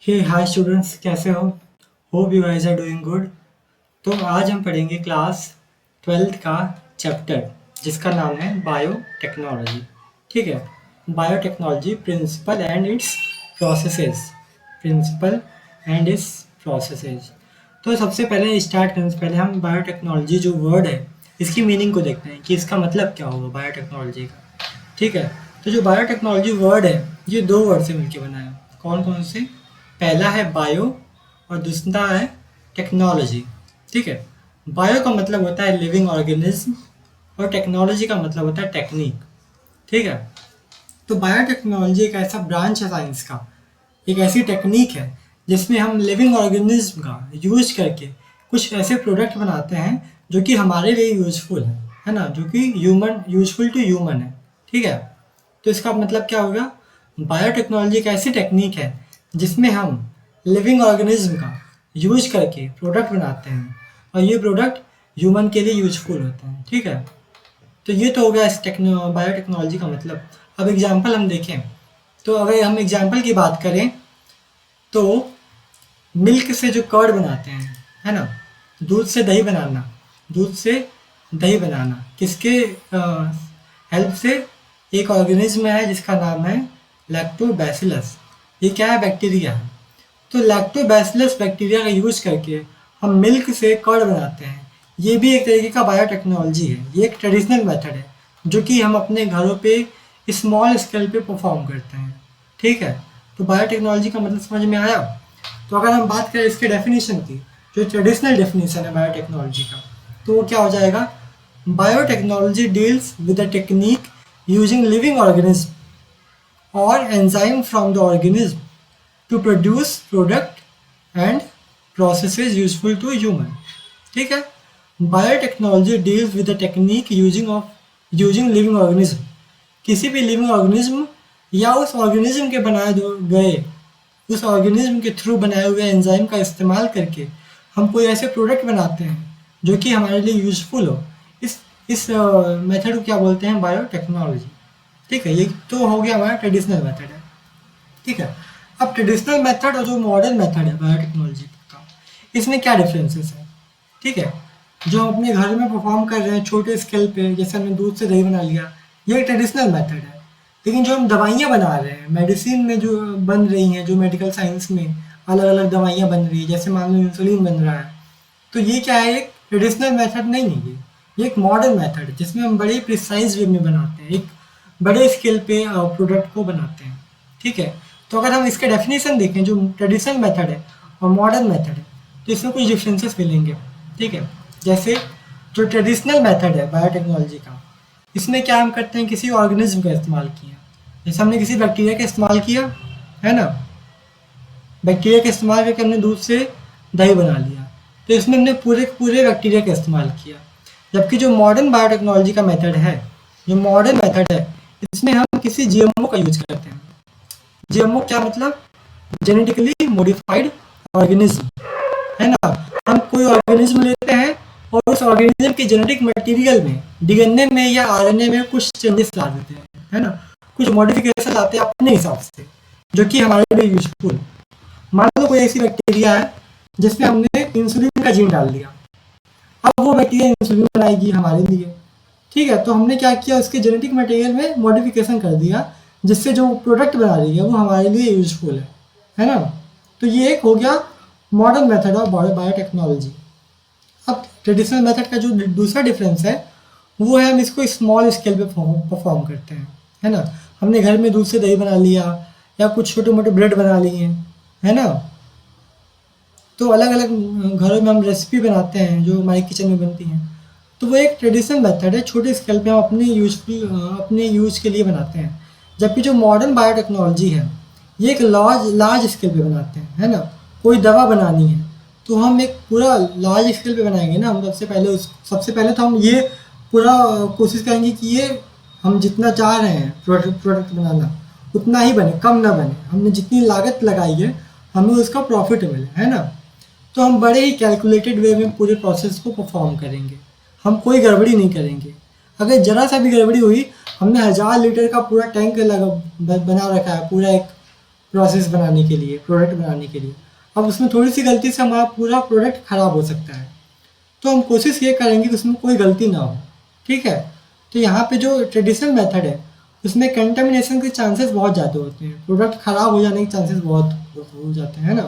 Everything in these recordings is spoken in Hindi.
हे हाय स्टूडेंट्स, कैसे हो? Hope you guys are doing good. तो आज हम पढ़ेंगे क्लास 12th का चैप्टर जिसका नाम है बायोटेक्नोलॉजी। ठीक है, biotechnology principle and its processes. Principle and its processes. तो सबसे पहले स्टार्ट करने से पहले हम बायोटेक्नोलॉजी जो वर्ड है इसकी मीनिंग को देखते हैं कि इसका मतलब क्या होगा बायोटेक्नोलॉजी का। ठीक है, तो जो बायोटेक्नोलॉजी वर्ड है ये दो वर्ड से मिलकर बना है। कौन कौन से? पहला है बायो और दूसरा है टेक्नोलॉजी। ठीक है, बायो का मतलब होता है लिविंग ऑर्गेनिज्म और टेक्नोलॉजी का मतलब होता है टेक्निक। ठीक है, तो बायोटेक्नोलॉजी एक ऐसा ब्रांच है साइंस का, एक ऐसी टेक्निक है जिसमें हम लिविंग ऑर्गेनिज्म का यूज करके कुछ ऐसे प्रोडक्ट बनाते हैं जो कि हमारे लिए यूजफुल है ना, जो कि ह्यूमन यूजफुल टू ह्यूमन है। ठीक है, तो इसका मतलब क्या होगा? बायोटेक्नोलॉजी एक ऐसी टेक्निक है जिसमें हम लिविंग ऑर्गेनिज्म का यूज करके प्रोडक्ट बनाते हैं और ये प्रोडक्ट ह्यूमन के लिए यूजफुल होते हैं। ठीक है, तो ये तो हो गया इस बायोटेक्नोलॉजी का मतलब। अब एग्जाम्पल हम देखें तो अगर हम एग्जाम्पल की बात करें तो मिल्क से जो कर्ड बनाते हैं, है ना, दूध से दही बनाना, दूध से दही बनाना किसके हेल्प से? एक ऑर्गेनिज्म है जिसका नाम है लैक्टोबैसिलस। ये क्या है? बैक्टीरिया है। तो लैक्टोबैसिलस बैक्टीरिया का यूज करके हम मिल्क से कर्ड बनाते हैं। ये भी एक तरीके का बायोटेक्नोलॉजी है। ये एक ट्रेडिशनल मेथड है जो कि हम अपने घरों पे स्मॉल स्केल पे परफॉर्म करते हैं। ठीक है, तो बायोटेक्नोलॉजी का मतलब समझ में आया। तो अगर हम बात करें इसके डेफिनेशन की, जो ट्रेडिशनल डेफिनेशन है बायोटेक्नोलॉजी का, तो वो क्या हो जाएगा? Biotechnology deals with the technique using living organism और enzyme from the organism to produce product and processes useful to human। ठीक है, biotechnology deals with the technique using living organism. किसी भी लिविंग ऑर्गेनिज्म या उस ऑर्गेनिज्म के बनाए गए उस ऑर्गेनिज्म के थ्रू बनाए हुए एंजाइम का इस्तेमाल करके हम कोई ऐसे प्रोडक्ट बनाते हैं जो कि हमारे लिए यूजफुल हो। इस मेथड को क्या बोलते हैं? बायोटेक्नोलॉजी। ठीक है, ये तो हो गया हमारा ट्रेडिशनल मेथड है। ठीक है, अब ट्रेडिशनल मेथड और जो मॉडर्न मेथड है बायोटेक्नोलॉजी का, इसमें क्या डिफरेंसेस है? ठीक है, जो हम अपने घर में परफॉर्म कर रहे हैं छोटे स्केल पे, जैसे हमने दूध से दही बना लिया, ये एक ट्रेडिशनल मेथड है। लेकिन जो हम दवाइयाँ बना रहे हैं, मेडिसिन में जो बन रही हैं, जो मेडिकल साइंस में अलग अलग दवाइयाँ बन रही है, जैसे मान लो इंसुलिन बन रहा है, तो ये क्या है? एक ट्रेडिशनल मेथड नहीं है। ये एक मॉडर्न मेथड है जिसमें हम बड़े प्रिसाइज वे में बनाते हैं, एक बड़े स्केल पे प्रोडक्ट को बनाते हैं। ठीक है, तो अगर हम इसके डेफिनेशन देखें, जो ट्रेडिशनल मेथड है और मॉडर्न मेथड है, तो इसमें कुछ डिफरेंसेस मिलेंगे। ठीक है, जैसे जो ट्रेडिशनल मेथड है बायोटेक्नोलॉजी का, इसमें क्या हम करते हैं? किसी ऑर्गेनिज्म का इस्तेमाल किया, जैसे हमने किसी बैक्टीरिया का इस्तेमाल किया, है ना, बैक्टीरिया का इस्तेमाल करके हमने दूध से दही बना लिया, तो इसमें हमने पूरे पूरे बैक्टीरिया का इस्तेमाल किया। जबकि जो मॉडर्न बायोटेक्नोलॉजी का मेथड है, जो मॉडर्न मेथड है, इसमें हम किसी जीएमओ का यूज करते हैं। जीएमओ क्या मतलब? जेनेटिकली मॉडिफाइड ऑर्गेनिज्म, है ना। हम कोई ऑर्गेनिज्म लेते हैं और उस ऑर्गेनिज्म के जेनेटिक मटेरियल में, डीएनए में या आरएनए में कुछ चेंजेस ला देते हैं, है ना, कुछ मॉडिफिकेशन लाते हैं अपने हिसाब से जो कि हमारे लिए यूजफुल। मान लो कोई ऐसी बैक्टीरिया है जिसमें हमने इंसुलिन का जीन डाल दिया, अब वो बैक्टीरिया इंसुलिन बनाएगी हमारे लिए। ठीक है, तो हमने क्या किया? उसके जेनेटिक मटेरियल में मॉडिफिकेशन कर दिया जिससे जो प्रोडक्ट बना रही है वो हमारे लिए यूजफुल है ना। तो ये एक हो गया मॉडर्न मेथड ऑफ बायोटेक्नोलॉजी। अब ट्रेडिशनल मेथड का जो दूसरा डिफरेंस है वो है हम इसको स्मॉल स्केल पे परफॉर्म करते हैं, है ना। हमने घर में दूध से दही बना लिया या कुछ छोटे मोटे ब्रेड बना लिए, है ना। तो अलग अलग घरों में हम रेसिपी बनाते हैं जो हमारे किचन में बनती हैं, तो वो एक ट्रेडिशनल मेथड है। छोटे स्केल पे हम अपने यूज के लिए बनाते हैं। जबकि जो मॉडर्न बायोटेक्नोलॉजी है ये एक लार्ज स्केल पे बनाते हैं, है ना। कोई दवा बनानी है तो हम एक पूरा लार्ज स्केल पे बनाएंगे ना। हम सबसे पहले तो हम ये पूरा कोशिश करेंगे कि ये हम जितना चाह रहे हैं प्रोडक्ट बनाना उतना ही बने, कम ना बने। हमने जितनी लागत लगाई है हमें उसका प्रॉफिट मिले, है ना। तो हम बड़े ही कैलकुलेटेड वे में पूरे प्रोसेस को परफॉर्म करेंगे। हम कोई गड़बड़ी नहीं करेंगे। अगर ज़रा सा भी गड़बड़ी हुई, हमने 1000 लीटर का पूरा टैंक बना रखा है, पूरा एक प्रोसेस बनाने के लिए, प्रोडक्ट बनाने के लिए। अब उसमें थोड़ी सी गलती से हमारा पूरा प्रोडक्ट खराब हो सकता है, तो हम कोशिश ये करेंगे कि उसमें कोई गलती ना हो, ठीक है। तो यहाँ पे जो ट्रेडिशनल मेथड है उसमें कंटेमिनेशन के चांसेस बहुत ज़्यादा होते हैं, प्रोडक्ट ख़राब हो जाने के चांसेस बहुत हो जाते हैं ना।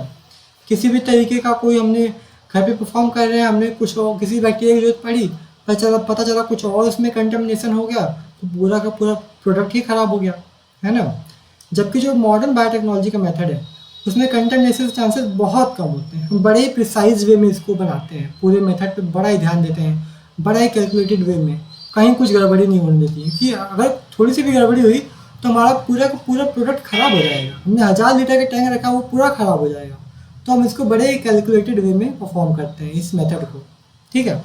किसी भी तरीके का कोई हमने घर पे परफॉर्म कर रहे हैं, हमने कुछ और किसी बैक्टीरिया की जरूरत पड़ी, पता चला कुछ और उसमें कंटेमिनेशन हो गया, तो पूरा का पूरा प्रोडक्ट ही ख़राब हो गया, है ना। जबकि जो मॉडर्न बायोटेक्नोलॉजी का मेथड है उसमें कंटेमिनेशन के चांसेस बहुत कम होते हैं। हम बड़े ही प्रिसाइज वे में इसको बनाते हैं, पूरे मेथड पे बड़ा ही ध्यान देते हैं, बड़ा ही कैलकुलेटेड वे में, कहीं कुछ गड़बड़ी नहीं होने देती है कि अगर थोड़ी सी भी गड़बड़ी हुई तो हमारा पूरा का पूरा प्रोडक्ट ख़राब हो जाएगा। हमने 1000 लीटर का टैंक रखा, वो पूरा ख़राब हो जाएगा। तो हम इसको बड़े ही कैलकुलेटेड वे में परफॉर्म करते हैं इस मेथड को, ठीक है।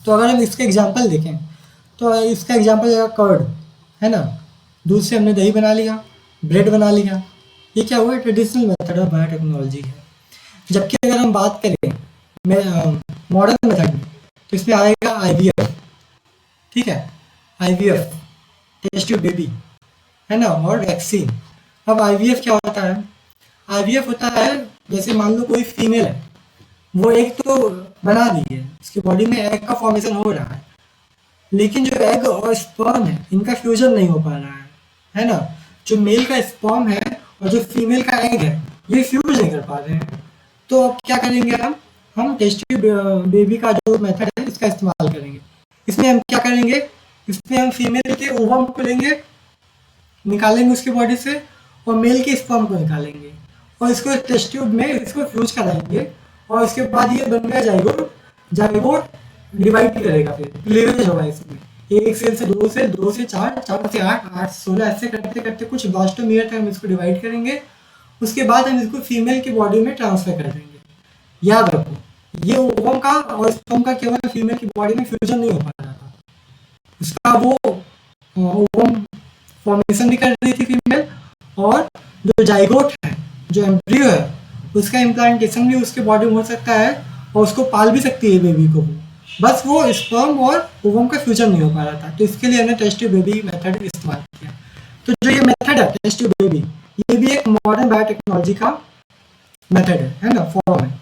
तो अगर हम इसका एग्जांपल देखें तो इसका एग्जांपल है कर्ड, है ना। दूध से हमने दही बना लिया, ब्रेड बना लिया, ये क्या हुआ, ट्रेडिशनल मेथड ऑफ बायोटेक्नोलॉजी है। जबकि अगर हम बात करें मॉडर्न मेथड में, तो इसमें आएगा आईवीएफ, ठीक है, आईवीएफ, टेस्ट ट्यूब बेबी, है ना, और वैक्सीन। अब आईवीएफ क्या होता है, आईवीएफ होता है जैसे मान लो कोई फीमेल है, वो एग तो बना ली है, उसकी बॉडी में एग का फॉर्मेशन हो रहा है, लेकिन जो एग और स्पर्म है इनका फ्यूजन नहीं हो पा रहा है ना। जो मेल का स्पर्म है और जो फीमेल का एग है ये फ्यूज नहीं कर पा रहे हैं। तो अब क्या करेंगे हम टेस्ट ट्यूब बेबी का जो मेथड है इसका इस्तेमाल करेंगे। इसमें हम क्या करेंगे, इसमें हम फीमेल के ओवम को लेंगे, निकालेंगे उसकी बॉडी से, और मेल के स्पर्म को निकालेंगे और इसको टेस्ट ट्यूब में इसको फ्यूज कराएंगे, और इसके बाद ये बन गया जाइगोट। जाइगोट डिवाइड करेगा, फिर प्लेवेज होगा इसमें, एक सेल से दो सेल, दो से चार, चार से आठ, आठ से 16, ऐसे करते करते कुछ ब्लास्टोमियर तक हम इसको डिवाइड करेंगे। उसके बाद हम इसको फीमेल की बॉडी में ट्रांसफर कर देंगे। याद रखो, ये ओवम का और स्पर्म का केवल फीमेल की बॉडी में फ्यूजन नहीं हो पा रहा था, उसका वो ओवम फॉर्मेशन भी कर रही थी फीमेल, और जो जाइगोट है, जो एम्ब्रियो है, उसका इम्प्लांटेशन भी उसके बॉडी में हो सकता है और उसको पाल भी सकती है बेबी को। बस वो स्पर्म और ओवम का फ्यूजन नहीं हो पा रहा था, तो इसके लिए हमने टेस्ट ट्यूब बेबी मेथड इस्तेमाल किया। तो जो ये मेथड है टेस्ट ट्यूब बेबी, ये भी एक मॉडर्न बायोटेक्नोलॉजी का मेथड है ना, फॉर्म है।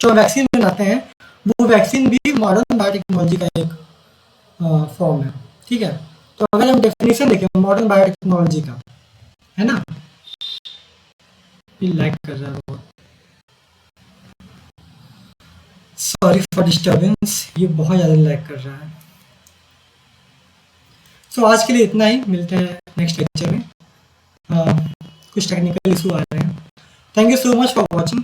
जो वैक्सीन बनाते हैं वो वैक्सीन भी मॉडर्न बायोटेक्नोलॉजी का एक फॉर्म है, ठीक है। तो अगर हम डेफिनेशन देखें मॉडर्न बायोटेक्नोलॉजी का, है ना, लाइक कर रहा है, सॉरी फॉर डिस्टर्बेंस, ये बहुत ज़्यादा लाइक कर रहा है। सो आज के लिए इतना ही, मिलते हैं नेक्स्ट लेक्चर में। कुछ टेक्निकल इशू आ रहे हैं। Thank you so much for watching.